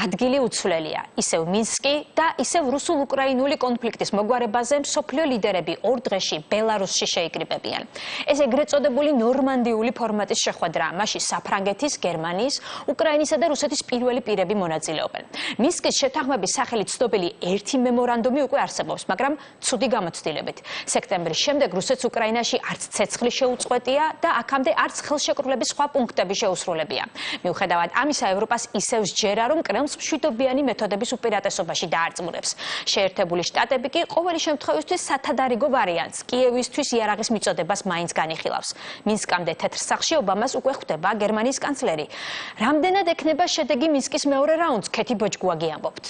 ადგილი უცვლელია, ისევ მინსკი და ისევ რუსულ-უკრაინული კონფლიქტის მოგვარებაზე მსოფლიო ლიდერები ორ დღეში ბელარუსში შეიკრიბებიან. ეს ეგრეთ წოდებული ნორმანდიული ფორმატის შეხვედრაა, მაშინ საფრანგეთის, გერმანიის, უკრაინისა და რუსეთის პირველი პირები მონაწილეობენ. მინსკის შეთანხმების სახელით ცნობილი ერთი მემორანდუმი უკვე არსებობს, მაგრამ ცუდი გამოცდილებით. სექტემბრის შემდეგ რუსეთს უკრაინაში არც ცეცხლი შეუწყვეტია და აქამდე არც ხელშეკრულების სხვა პუნქტები შეუსრულებია. მიუხედავად ამისა, ევროპას ისევ სჯერა, რომ კრემლს მშვიდობიანი მეთოდების უპირატესობაში დაარწმუნებს. შეერთებული შტატები კი ყოველი შემთხვევისთვის სათადარიგო ვარიანტს, კიევისთვის იარაღის მიწოდებას მაინც განიხილავს. მინსკამდე თეთრ სახლში ობამას უკვე ხვდება გერმანიის კანცლერი. რამდენად ექნება შედეგი მინსკის მეორე რაუნდს, ქეთი ბოჯგუაგი ამბობთ.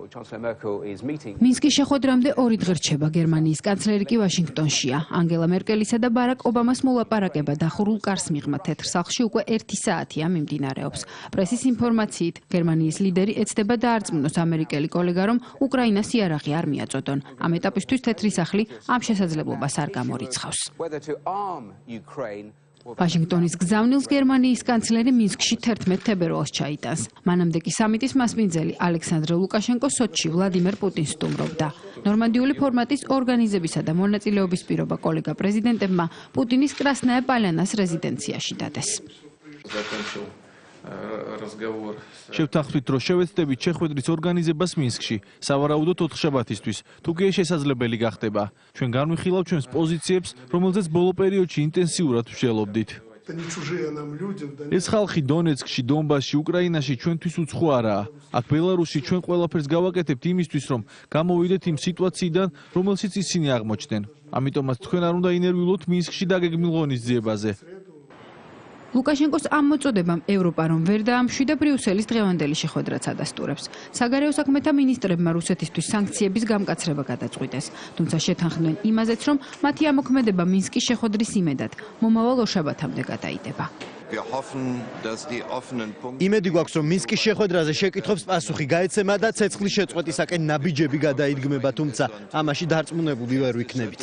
მინსკის შეხვედრამდე 2 დღე რჩება, გერმანიის კანცლერი კი ვაშინგტონშია. ანგელა მერკელისა და ბარაკ ობამას მოლაპარაკება დახურულ კარს მიღმა თეთრ სახლში უკვე 1 საათია მიმდინარეობს. პრესის ინფორმაციით, გერმანიის ლიდერი ეცდება დაარწმუნოს ამერიკელი კოლეგა, რომ უკრაინას იარაღი არ მიაწოდონ. ამ ეტაპისთვის თეთრი სახლი ამ შესაძლებლობას არ გამორიცხავს. ვაშინგტონის გზავნილს გერმანიის კანცლერი მინსკში 11 თებერვალს ჩაიტანს. მანამდე კი სამიტის მასპინძელი ალექსანდრე ლუკაშენკო სოჩში ვლადიმერ პუტინს სტუმრობდა. ნორმანდიული ფორმატის ორგანიზებისა და მონაწილეობის პირობა კოლეგა პრეზიდენტებმა პუტინის კრასნაია პალიანას რეზიდენციაში დადეს. შევთანხმდით, რომ შევეცდებით შეხვედრის ორგანიზებას მინსკში, სავარაუდოდ 4 შაბათისთვის, თუ კი ეს შესაძლებელი გახდება. ჩვენ განვიხილავთ ჩვენს პოზიციებს, რომელზეც ბოლო პერიოდში ინტენსიურად ვშელობდით. ეს ხალხი დონეცკში, დონბასში, უკრაინაში ჩვენთვის უცხო არაა. აქ ბელარუსში ჩვენ ყველაფერს გავაკეთებთ იმისთვის, რომ გამოვიდეთ იმ სიტუაციიდან, რომელშიც ისინი აღმოჩნდნენ. ამიტომაც თქვენ არ უნდა ინერვიულოთ მინსკში დაგეგმილ ღონისძიებაზე. ლუკაშენკოს ამ მოწოდებამ ევროპა რომ ვერ დაამშვიდა ბრიუსელის დღევანდელი შეხვედრაც ადასტურებს. საგარეო საქმეთა მინისტრებმა რუსეთისთვის სანქციების გამკაცრება გადაწყვიტეს. თუმცა შეთანხმდნენ იმაზეც, რომ მათი ამოქმედება მინსკის შეხვედრის იმედად მომავალ ორშაბათამდე გადაიდება. იმედი გვაქვს, რომ მინსკის შეხვედრაზე შეკითხვებს პასუხი გაეცემა და ცეცხლის შეწყვეტისაკენ ნაბიჯები გადაიდგმება, თუმცა ამაში დარწმუნებული ვერ ვიქნებით.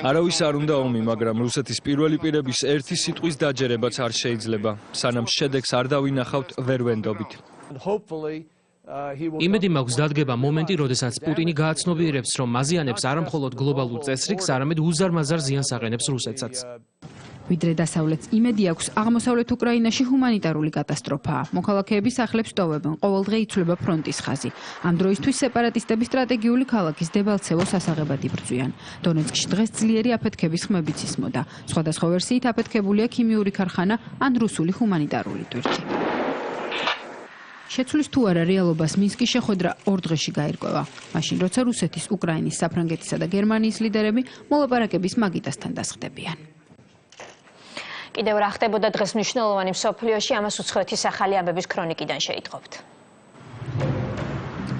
არავის არ უნდა ომი, მაგრამ რუსეთის პირველი პირების ერთი სიტყვის დაჯერებაც არ შეიძლება. სანამ შედეგს არ დავინახავთ, ვერ ვენდობით. იმედი მაქვს დადგება მომენტი, როდესაც პუტინი გააცნობიერებს, რომ მაზიანებს არა მხოლოდ გლობალურ წესრიგს, არამედ უზარმაზარ ზიანს აყენებს რუსეთსაც. ვიდრე დასავლეთს იმედი აქვს, აღმოსავლეთ უკრაინაში ჰუმანიტარული კატასტროფაა. მოქალაქეები სახლებს ტოვებენ, ყოველდღე იცვლება ფრონტის ხაზი. ამ დროისთვის სეპარატისტები სტრატეგიული ქალაქის დებალცევოს ასაღებად იბრძვიან. დონეცკში დღეს ძლიერი აფეთქების ხმებიც ისმოდა. სხვადასხვა ვერსიით აფეთქებულია ქიმიური ქარხანა ან რუსული ჰუმანიტარული ტვირთი. შეცვლის თუ არა რეალობას მინსკის შეხვედრა 2 დღეში გაირკვევა. მაშინ, როცა რუსეთის, უკრაინის, საფრანგეთისა და გერმანიის ლიდერები მოლაპარაკების მაგიდასთან დასხდებიან. კიდევ რა ხდებოდა დღეს მნიშვნელოვანი მსოფლიოში, ამას უცხოეთის ახალი ამბების ქრონიკიდან შეიტყობთ.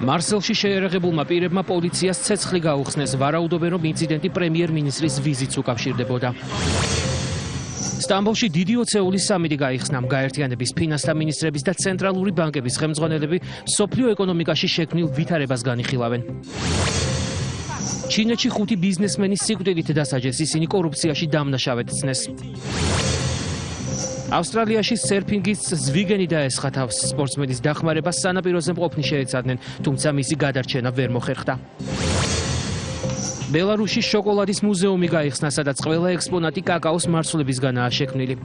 მარსელში შეერაღებულმა პირებმა პოლიციას ცეცხლი გაუხსნეს, ვარაუდობენ, რომ ინციდენტი პრემიერ-მინისტრის ვიზიტს უკავშირდებოდა. სტამბოლში დიდი ოცეულის სამიტი გაიხსნა. გაერთიანების ფინანსთა მინისტრების და ცენტრალური ბანკების ხელმძღვანელები მსოფლიო ეკონომიკაში შექმნილ ვითარებას განიხილავენ. ჩინეთში 5 ბიზნესმენის სიკვდილით დასაჯეს, ისინი კორუფციაში დამნაშავედ ცნეს. ავსტრალიაში სერფინგის ზვიგენი დაესხა თავს. სპორტსმენის დახმარებას სანაპიროზე მყოფნი შეეცადნენ, თუმცა მისი გადარჩენა ვერ მოხერხდა. ბელარუსში შოკოლადის მუზეუმი გაიხსნა, სადაც ყველა ექსპონატი კაკაოს მარცვლებისგანაა შექმნილი.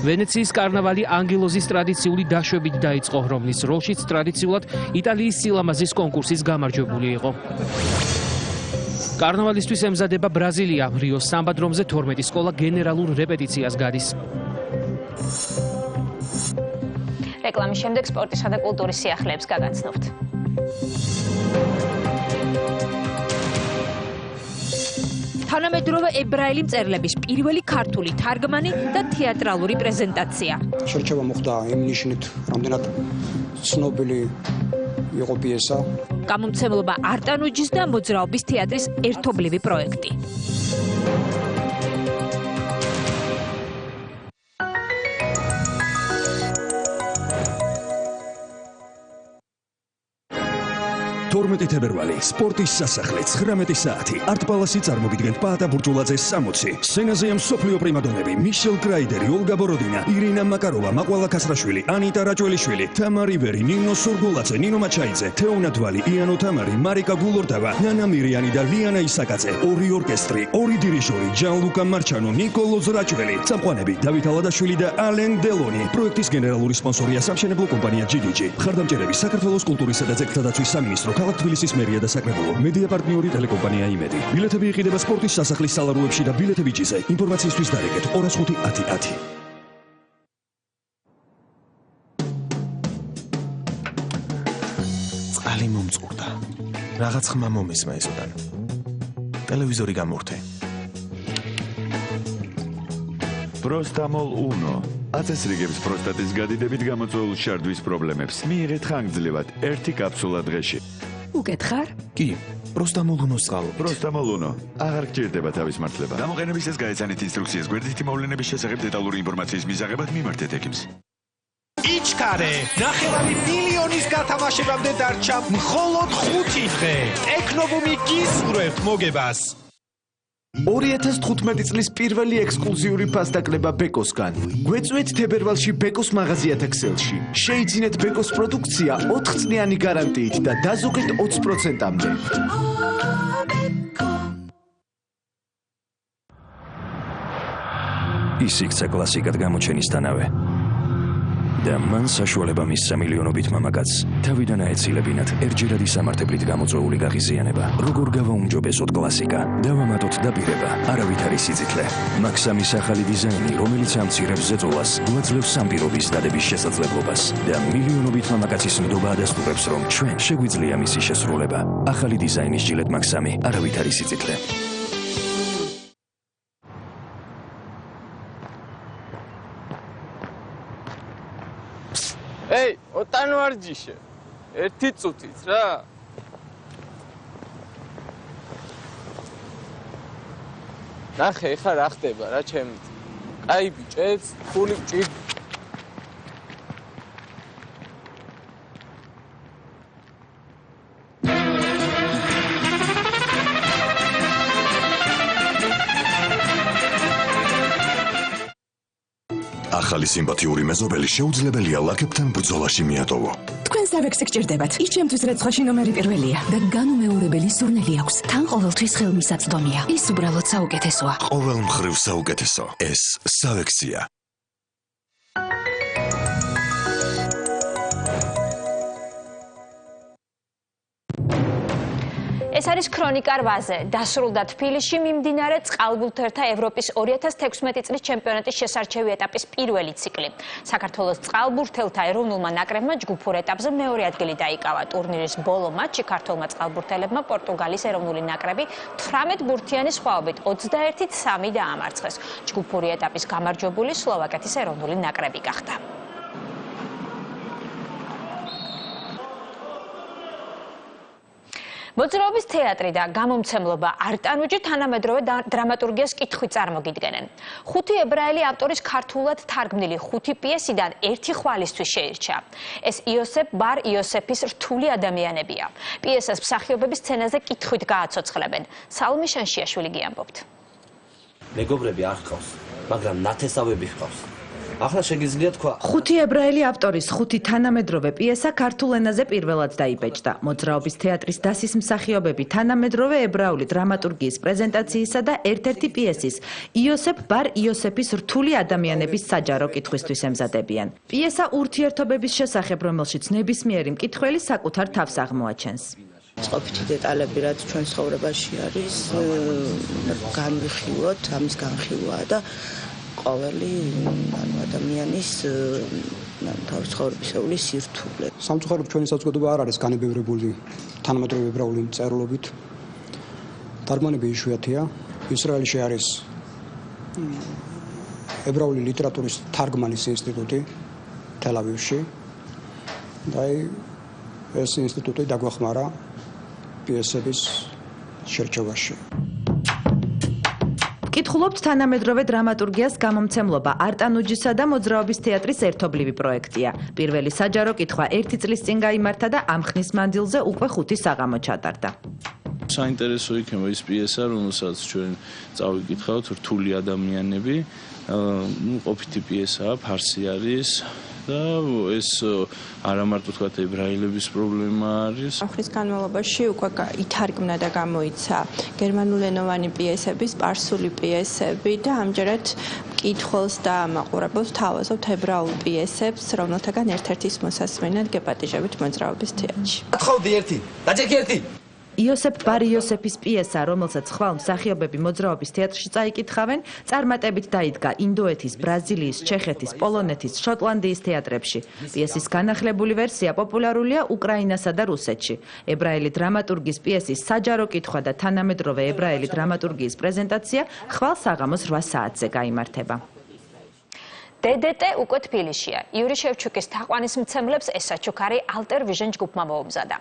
ვენეციის კარნავალი ანგელოზის ტრადიციული დაშვებით დაიწყო, რომლის როლშიც ტრადიციულად იტალიის სილამაზის კონკურსის გამარჯვებული იყო. კარნავალისთვის ემზადება ბრაზილია. რიოს სამბადრომზე 12 სკოლა გენერალურ რეპეტიციას გადის. რეკლამის შემდეგ სპორტისა და კულტურის სიახლეებს გაგაცნობთ. თანამედროვე ებრაელი მწერლების პირველი ქართული თარგმანი და თეატრალური პრეზენტაცია. შერჩევა მოხდა იმ ნიშნით, რამდენად ცნობილი იყო პიესა. გამომცემლობა არტანუჯის და მოძრაობის თეატრის ერთობლივი პროექტი. 12 თებერვალი, სპორტის სასახლე 19 საათი. არტ პალასი წარმოგიდგენთ პაატა ბურჯულაძეს 60. სცენაზეა მსოფლიო პრიმადონები მიშელ კრაიდერი, ოლგა ბოროდინა, ირინა მაკაროვა, მაყვალა ქასრაშვილი, ანიტა რაჭველიშვილი, თამარი ვერი, ნინო სურგულაძე, ნინო მაჩაიძე, თეონა დვალი, იანო თამარი, მარიკა გულორდავა, ნანა მირიანი და ლიანა ისაკაძე. ორი ორკესტრი, ორი დირიჟორი, ჯანლუკა მარჩანო, ნიკოლოზ რაჭველი, წამყვანები დავით ალადაშვილი და ალენ დელონი. პროექტის გენერალური სპონსორია სამშენებლო კომპანია GDG. მხარდამჭერები საქართველოს კულტურისა და ძეგლთა დაცვის სამინისტრო, ქალაქ თბილისის მერია და საკრებულო, მედია პარტნიორი ტელეკომპანია იმედი. ბილეთები იყიდება სპორტის სასახლის სალაროებში და ბილეთები ჭიზე. ინფორმაციისთვის დარეკეთ 205 10 10. წყალი მომწყურდა. რაღაც ხმა მომესმა ესოდან. ტელევიზორი გამორთე. პროსტამოლ უნო. აწესრიგებს პროსტატის გადიდებით გამოწვეულ შარდვის პრობლემებს. მიიღეთ ხანგრძლივად 1 კაფსულა დღეში. უკითხარ? კი, პროსტამოლ უნოს წყალობთ. პროსტამოლ უნო. აღარ გჭირდება თავის მართლება. გამოყენებისას გაეცანით ინსტრუქციას გვერდითი მოვლენების შესახებ დეტალური ინფორმაციის მისაღებად მიმართეთ ექიმს. იჩქარე, ნახევარი მილიონის გათამაშებამდე დარჩა მხოლოდ 5 დღე. ტექნობუმი გისურვებთ მოგებას. 2015 წლის პირველი ექსკლუზიური ფასდაკლება ბეკოსგან. გვეწვეთ თებერვალში ბეკოს მაღაზიათა ქსელში. შეიძინეთ ბეკოს პროდუქცია 4 წლიანი გარანტიით და დაზოგეთ 20%-მდე. ის იქცა კლასიკად გამოჩენისთანავე. და მან საშუალება მისცა მილიონობით მამაკაცს თავიდან აეცილებინათ ერთჯერადი სამართებლით გამოწვეული გაღიზიანება. როგორ გავაუმჯობესოთ კლასიკა, დავამატოთ დაპირება, არავით არის სიძითლე. მაქსამის ახალი დიზაინი, რომელიც ამცირებს ზეწოლას, გვაძლევს სამპირობის დადების შესაძლებლობას და მილიონობით მამაკაცის ნდობა ადასტურებს, რომ ჩვენ შეგვიძლია მისი შესრულება. ახალი დიზაინის жилет მაქსამი, არავით არის სიძითლე. Эй, ოტანო არჯიშე. ერთი წუთით რა. ნახე, ეხლა რა ხდება რა ჩემი. კაი ბიჭებს, ფული ჭირ. ახალი სიმპათიური მეზობელი შეუძლებელია ლაკებთან ბრძოლაში მიატოვო. თქვენ სავექსი გჭირდებათ. ის ჩემთვის რეცხაში ნომერი პირველია და განუმეორებელი სურნელი აქვს. თან ყოველთვის ხელმისაწვდომია. ის უბრალოდ საუკეთესოა. ყოველ მხრივ საუკეთესო. ეს სავექსია. ეს არის ქრონიკა 8-ზე. დასრულდა თბილისში მიმდინარე წყალბურთელთა ევროპის 2016 წლის ჩემპიონატის შესარჩევი ეტაპის პირველი ციკლი. საქართველოს წყალბურთელთა ეროვნულმა ნაკრებმა ჯგუფურ ეტაპზე მეორე ადგილი დაიკავა. ტურნირის ბოლო მატჩში ქართველმა წყალბურთელებმა პორტუგალის ეროვნული ნაკრები 18 ბურთიანი სხვაობით 21-3 დაამარცხეს. ჯგუფური ეტაპის გამარჯვებული სლოვაკეთის ეროვნული ნაკრები გახდა. მოძრაობის თეატრი და გამომცემლობა არტანუჯი თანამედროვე დრამატურგიას კითხვი წარმოგიდგენენ. 5 ებრაელი ავტორის ქართულად თარგმნილი 5 პიესიდან ერთი ხვალისთვის შეირჩა. ეს იოსებ ბარ იოსეფის რთული ადამიანებია. პიესას მსახიობები სცენაზე კითხვით გააცოცხლებენ. სალომე შანშიაშვილი გიამბობთ. მეგობრები არ ჰყავს, მაგრამ ნათესავები ჰყავს. ახლა შეგიძლია თქვა 5 ებრაელი ავტორის 5 თანამედროვე პიესა ქართულ ენაზე პირველად დაიბეჭდა. მოძრაობის თეატრის დასის მსახიობები თანამედროვე ებრაული დრამატურგიის პრეზენტაციისა და ერთ-ერთი პიესის იოსებ ბარ იოსეფის რთული ადამიანების საჯარო კითხვისთვის ემზადებიან. პიესა ურთიერთობების შესახებ, რომელშიც ნებისმიერი მკითხველი საკუთარ თავს აღმოაჩენს. წყობითი დეტალები, რაც ჩვენ ცხოვრებაში არის, განვიხილოთ, ამის განხილვაა და ყოველი ადამიანის თავის ცხოვრებისეული სირთულე. სამწუხაროდ ჩვენი საზოგადოება არ არის განებევრებული თანამედროვე ებრაული წერილობით. თარგმანები იშვიათია. ისრაელში არის ებრაული ლიტერატურის თარგმანის ინსტიტუტი თელ-ავივში. და ეს ინსტიტუტი დაგვეხმარა პიესების შერჩევაში. ვკითხულობთ თანამედროვე დრამატურგიას გამომცემლობა არტანუჯისა და მოძრაობის თეატრის ერთობლივი პროექტია. პირველი საჯარო კითხვა 1 წლის წინ გაიმართა და ამ ხნის მანძილზე უკვე 5 საღამო ჩატარდა. საინტერესო იქნება ის პიესა, რომელსაც ჩვენ წავიკითხავთ, რთული ადამიანები, ყოფითი პიესაა, ფარსი არის და ეს არა მარტო თქვათ ებრაელების პრობლემა არის. ხნის განმავლობაში უკვე ითარგმნა და გამოიცა გერმანულენოვანი პიესები, სპარსული პიესები და ამჯერად მკითხველს და მაყურებელს თავაზობთ ებრაულ პიესებს, რომელთაგან ერთ-ერთის მოსასმენად გეპატიჟებით მოძრაობის თეატრში. გათხოვდი ერთი, დაჭექი ერთი. იოსებ ბარ-იოსეფის პიესა, რომელსაც ხვალ მსახიობები მოძრაობის თეატრში წაიკითხავენ, წარმატებით დაიდგა ინდოეთის, ბრაზილიის, ჩეხეთის, პოლონეთის, შოტლანდიის თეატრებში. პიესის განახლებული ვერსია პოპულარულია უკრაინასა და რუსეთში. ებრაელი დრამატურგის პიესის საჯარო კითხვა და თანამედროვე ებრაელი დრამატურგიის პრეზენტაცია ხვალ საღამოს 8 საათზე გაიმართება. DDT უკვე თბილისშია. იური შევჩუკის თაყვანისმცემლებს ესა ჩუქარი ალტერ ვიჟენ ჯგუფმა მოუმზადა.